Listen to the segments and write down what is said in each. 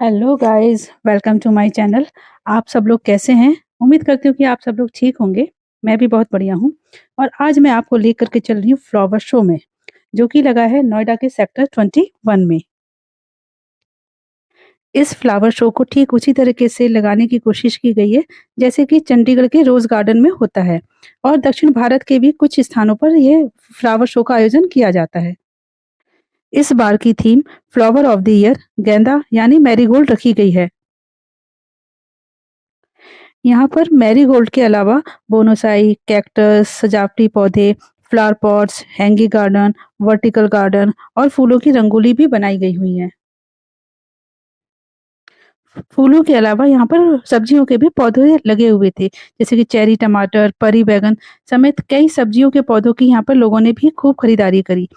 Hello guys, welcome to my channel. आप सब लोग कैसे हैं? उम्मीद करती हूँ कि आप सब लोग ठीक होंगे। मैं भी बहुत बढ़िया हूँ और आज मैं आपको लेकर के चल रही हूँ फ्लावर शो में, जो कि लगा है नोएडा के सेक्टर 21 में। इस फ्लावर शो को ठीक उसी तरीके से लगाने की कोशिश की गई है, जैसे कि चंडीगढ़ के रोज़ गार्डन में होता है और दक्षिण भारत के भी कुछ स्थानों पर ये फ्लावर शो का आयोजन किया जाता है। इस बार की theme flower of the year गेंदा यानी मैरीगोल्ड रखी गई है। यहाँ पर मैरीगोल्ड के अलावा बोनसाई, कैक्टस, सजावटी पौधे, flower pots, hanging garden, vertical garden और फूलों की रंगोली भी बनाई गई हुई है। फूलों के अलावा यहाँ पर सब्जियों के भी पौधे लगे हुए थे, जैसे कि चेरी टमाटर, परी बैगन समेत कई सब्जियों के पौधों की यहाँ पर लोगों ने भी खूब खरीदारी करी।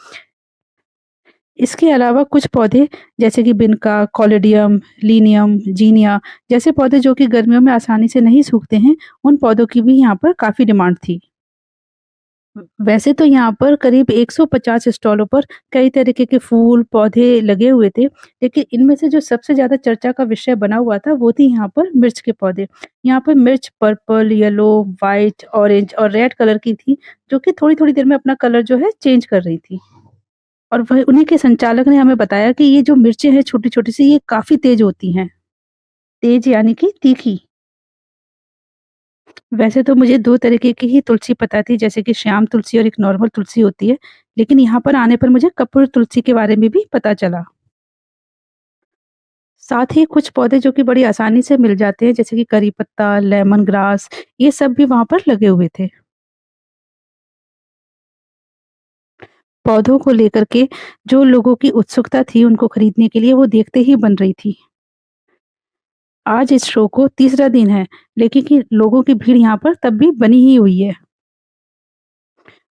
इसके अलावा कुछ पौधे जैसे कि बिनका, कॉलेडियम, लीनियम, जीनिया जैसे पौधे जो कि गर्मियों में आसानी से नहीं सूखते हैं, उन पौधों की भी यहाँ पर काफ़ी डिमांड थी। वैसे तो यहाँ पर करीब 150 स्टॉलों पर कई तरीके के फूल, पौधे लगे हुए थे, लेकिन इनमें से जो सबसे ज़्यादा चर्चा का विषय बना हुआ था, वो थी यहाँ पर मिर्च के पौधे। यहाँ पर मिर्च पर्पल, येलो, व्हाइट, ऑरेंज और रेड कलर की थी, जो कि थोड़ी-थोड़ी देर में अपना कलर जो है चेंज कर रही थी। और वह उन्हीं के संचालक ने हमें बताया कि ये जो मिर्चें हैं छोटी-छोटी सी, ये काफ़ी तेज़ होती हैं। तेज़ यानी कि तीखी। वैसे तो मुझे 2 तरीके की ही तुलसी पता थी, जैसे कि श्याम तुलसी और एक नॉर्मल तुलसी होती है, लेकिन यहाँ पर आने पर मुझे कपूर तुलसी के बारे में भी पता चला। साथ ही कुछ पौधे जो कि बड़ी आसानी से मिल जाते हैं, जैसे कि करी पत्ता, लेमन ग्रास, ये सब भी वहाँ पर लगे हुए थे। पौधों को लेकर के जो लोगों की उत्सुकता थी उनको खरीदने के लिए, वो देखते ही बन रही थी। आज इस शो को तीसरा दिन है, लेकिन कि लोगों की भीड़ यहाँ पर तब भी बनी ही हुई है।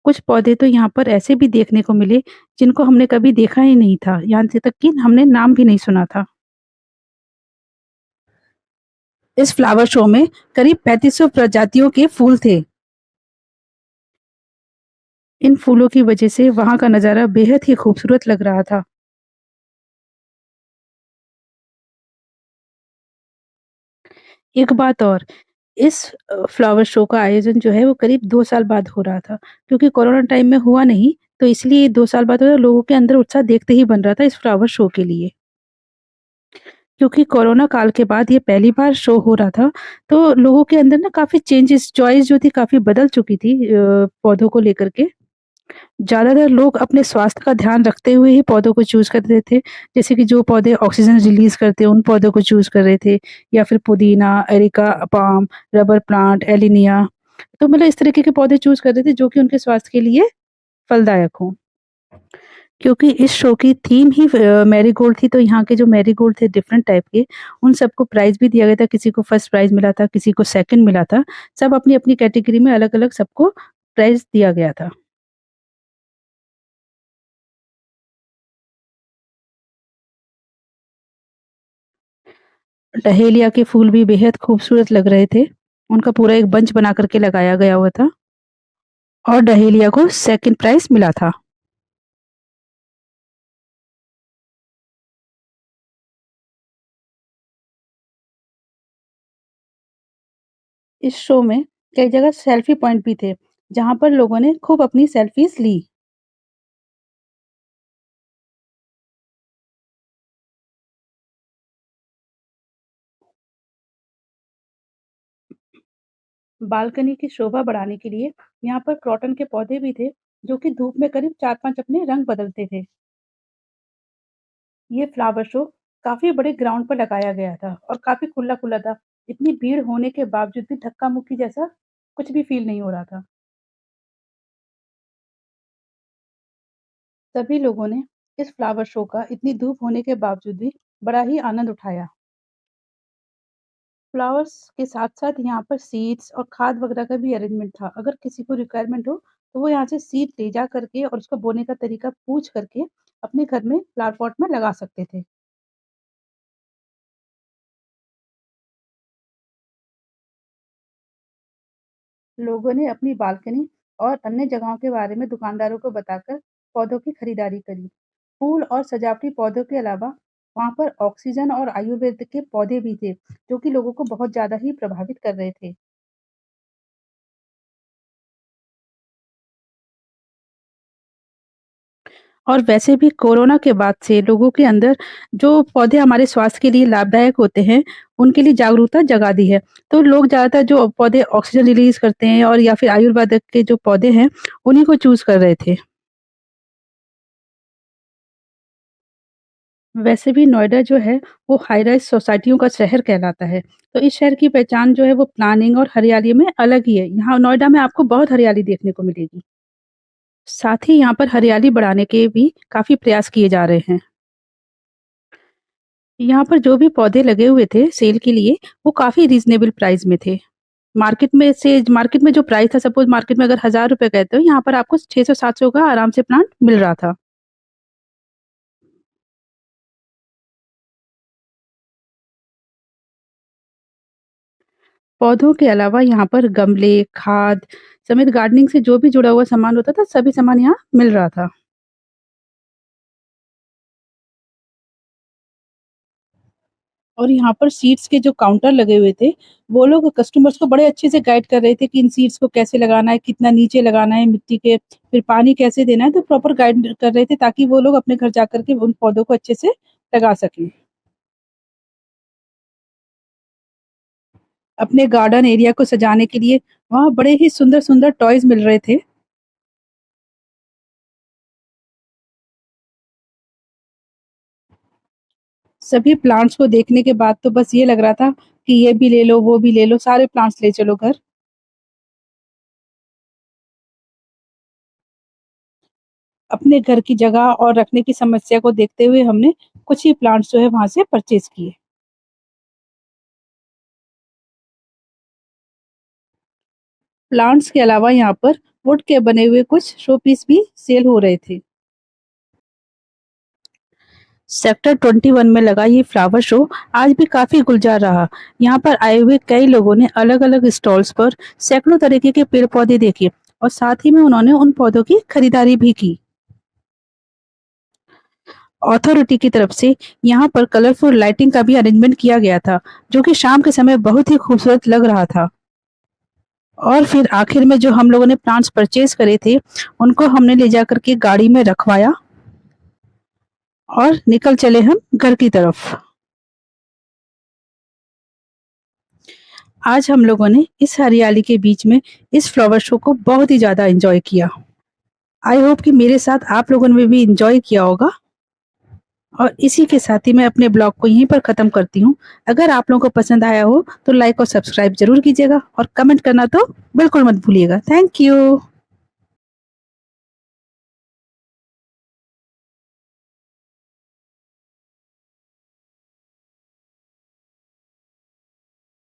कुछ पौधे तो यहाँ पर ऐसे भी देखने को मिले, जिनको हमने कभी देखा ही नहीं था, यहाँ से तक कि हमने नाम भी नहीं सुना था। इस फ्लावर शो में करीब 3500 प्रजातियों के फूल थे। इन फूलों की वजह से वहाँ का नज़ारा बेहद ही खूबसूरत लग रहा था। एक बात और, इस फ्लावर शो का आयोजन जो है वो करीब 2 साल बाद हो रहा था, क्योंकि कोरोना टाइम में हुआ नहीं, तो इसलिए 2 साल बाद हो रहा, लोगों के अंदर उत्साह देखते ही बन रहा था इस फ्लावर शो के लिए। क्योंकि कोरोना काल के बाद ये पहली बार शो हो रहा था, तो लोगों के अंदर ना काफ़ी चेंजेस, चॉइस जो थी काफ़ी बदल चुकी थी पौधों को लेकर के। ज़्यादातर लोग अपने स्वास्थ्य का ध्यान रखते हुए ही पौधों को चूज़ करते थे। जैसे कि जो पौधे ऑक्सीजन रिलीज़ करते हैं, उन पौधों को चूज़ कर रहे थे, या फिर पुदीना, एरिका पाम, रबर प्लांट, एलिनिया। तो मतलब इस तरीके के पौधे चूज़ कर रहे थे जो कि उनके स्वास्थ्य के लिए फलदायक हों। क्योंकि इस शो की थीम ही मैरीगोल्ड थी, तो यहाँ के जो मैरीगोल्ड थे डिफरेंट टाइप के, उन सबको प्राइज़ भी दिया गया था। किसी को फर्स्ट प्राइज़ मिला था, किसी को सेकंड मिला था। सब अपनी-अपनी कैटेगरी में अलग-अलग सबको प्राइज़ दिया गया था। डहेलिया के फूल भी बेहद खूबसूरत लग रहे थे। उनका पूरा एक बंच बना कर के लगाया गया हुआ था और डहेलिया को सेकंड प्राइज़ मिला था। इस शो में कई जगह सेल्फी पॉइंट भी थे, जहाँ पर लोगों ने खूब अपनी सेल्फीज़ ली। बालकनी की शोभा बढ़ाने के लिए यहाँ पर क्रॉटन के पौधे भी थे, जो कि धूप में करीब 4-5 अपने रंग बदलते थे। ये फ्लावर शो काफ़ी बड़े ग्राउंड पर लगाया गया था और काफ़ी खुला-खुला था। इतनी भीड़ होने के बावजूद भी धक्का-मुक्की जैसा कुछ भी फ़ील नहीं हो रहा था। सभी लोगों ने इस फ्लावर शो का इतनी धूप होने के बावजूद भी बड़ा ही आनंद उठाया। फ्लावर्स के साथ-साथ यहाँ पर सीड्स और खाद वगैरह का भी अरेंजमेंट था। अगर किसी को रिक्वायरमेंट हो, तो वो यहाँ से सीड ले जा करके और उसको बोने का तरीका पूछ करके अपने घर में फ्लावर पॉट में लगा सकते थे। लोगों ने अपनी बालकनी और अन्य जगहों के बारे में दुकानदारों को बताकर पौधों की खरीदारी करी। फूल और सजावटी पौधों के अलावा वहाँ पर ऑक्सीजन और आयुर्वेद के पौधे भी थे, जो कि लोगों को बहुत ज़्यादा ही प्रभावित कर रहे थे। और वैसे भी कोरोना के बाद से लोगों के अंदर जो पौधे हमारे स्वास्थ्य के लिए लाभदायक होते हैं, उनके लिए जागरूकता जगा दी है। तो लोग ज़्यादातर जो पौधे ऑक्सीजन रिलीज़ करते हैं और या फिर आयुर्वेदिक के जो पौधे हैं, उन्हीं को चूज़ कर रहे थे। वैसे भी नोएडा जो है, वो हाई राइज़ सोसाइटियों का शहर कहलाता है। तो इस शहर की पहचान जो है वो प्लानिंग और हरियाली में अलग ही है। यहाँ नोएडा में आपको बहुत हरियाली देखने को मिलेगी। साथ ही यहाँ पर हरियाली बढ़ाने के भी काफ़ी प्रयास किए जा रहे हैं। यहाँ पर जो भी पौधे लगे हुए थे सेल के लिए, वो काफ़ी रीज़नेबल प्राइस में थे। मार्केट में जो प्राइस था, सपोज़ मार्केट में अगर ₹1000 का है, तो यहाँ पर आपको 600-700 का आराम से प्लांट मिल रहा था। पौधों के अलावा यहाँ पर गमले, खाद समेत गार्डनिंग से जो भी जुड़ा हुआ सामान होता था, सभी सामान यहाँ मिल रहा था। और यहाँ पर सीड्स के जो काउंटर लगे हुए थे, वो लोग कस्टमर्स को बड़े अच्छे से गाइड कर रहे थे कि इन सीड्स को कैसे लगाना है, कितना नीचे लगाना है मिट्टी के, फिर पानी कैसे देना है, तो प्रॉपर गाइड कर रहे थे ताकि वो लोग अपने घर जाकर के उन पौधों को अच्छे से लगा सकें। अपने गार्डन एरिया को सजाने के लिए वहाँ बड़े ही सुंदर-सुंदर टॉयज़ मिल रहे थे। सभी प्लांट्स को देखने के बाद तो बस ये लग रहा था कि ये भी ले लो, वो भी ले लो, सारे प्लांट्स ले चलो घर। अपने घर की जगह और रखने की समस्या को देखते हुए हमने कुछ ही प्लांट्स जो है वहाँ से परचेज़ किए। प्लांट्स के अलावा यहाँ पर वुड के बने हुए कुछ शो पीस भी सेल हो रहे थे। सेक्टर 21 में लगा ये फ्लावर शो आज भी काफी गुलजार रहा। यहाँ पर आए हुए कई लोगों ने अलग-अलग स्टॉल्स पर सैकड़ों तरीके के पेड़-पौधे देखे और साथ ही में उन्होंने उन पौधों की खरीदारी भी की। अथॉरिटी की तरफ से यहाँ पर कलरफुल लाइटिंग का भी अरेंजमेंट किया गया था, जो कि शाम के समय बहुत ही खूबसूरत लग रहा था। और फिर आखिर में जो हम लोगों ने प्लांट्स परचेज करे थे, उनको हमने ले जाकर के गाड़ी में रखवाया और निकल चले हम घर की तरफ। आज हम लोगों ने इस हरियाली के बीच में इस फ्लावर शो को बहुत ही ज़्यादा एन्जॉय किया। आई होप कि मेरे साथ आप लोगों ने भी एन्जॉय किया होगा। और इसी के साथ ही मैं अपने ब्लॉग को यहीं पर ख़त्म करती हूँ। अगर आप लोगों को पसंद आया हो तो लाइक और सब्सक्राइब ज़रूर कीजिएगा और कमेंट करना तो बिल्कुल मत भूलिएगा। Thank you.